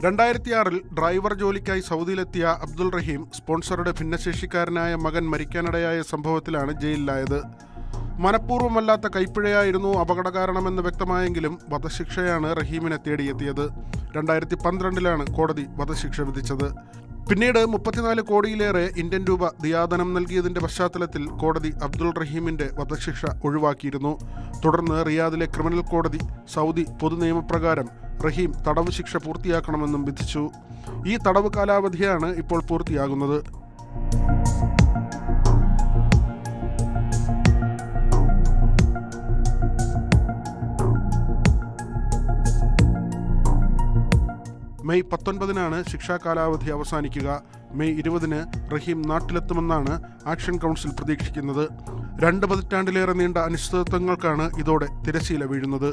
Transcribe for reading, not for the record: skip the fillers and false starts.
2006 driver ജോലിക്കായി സൗദിയിലെത്തിയ അബ്ദുൾ റഹീം സ്പോൺസറുടെ ഭിന്നശേഷിക്കാരനായ മകൻ മരിക്കാനിടയായ സംഭവത്തിലാണ് ജയിലിലായത്. മനഃപൂർവ്വമല്ലാത്ത കൈപ്പിഴയായിരുന്നു അപകട കാരണമെന്ന് വ്യക്തമായെങ്കിലും വധശിക്ഷയാണ് റഹീമിനെ തേടിയെത്തിയത്. 2012 കോടതി വധശിക്ഷ വിധിച്ചത്. പിന്നീട് 34 കോടിയിലേറെ ഇന്ത്യൻ രൂപ ദിയാദനം നൽകിയതിന്റെ പശ്ചാത്തലത്തിൽ കോടതി അബ്ദുൾ റഹീമിന്റെ വധശിക്ഷ ഒഴിവാക്കിയിരുന്നു. തുടർന്ന് റിയാദിലെ ക്രിമിനൽ കോടതി സൗദി പൊതുനിയമപ്രകാരം റഹീം തടവ് ശിക്ഷ പൂർത്തിയാക്കണമെന്നും വിധിച്ചു. ഈ തടവ് കാലാവധിയാണ് ഇപ്പോൾ പൂർത്തിയാകുന്നത്. മെയ് 19 ശിക്ഷാ കാലാവധി അവസാനിക്കുക. മെയ് 20 റഹീം നാട്ടിലെത്തുമെന്നാണ് ആക്ഷൻ കൗൺസിൽ പ്രതീക്ഷിക്കുന്നത്. 2 പതിറ്റാണ്ടിലേറെ നീണ്ട അനിശ്ചിതത്വങ്ങൾക്കാണ് ഇതോടെ തിരശ്ശീല വീഴുന്നത്.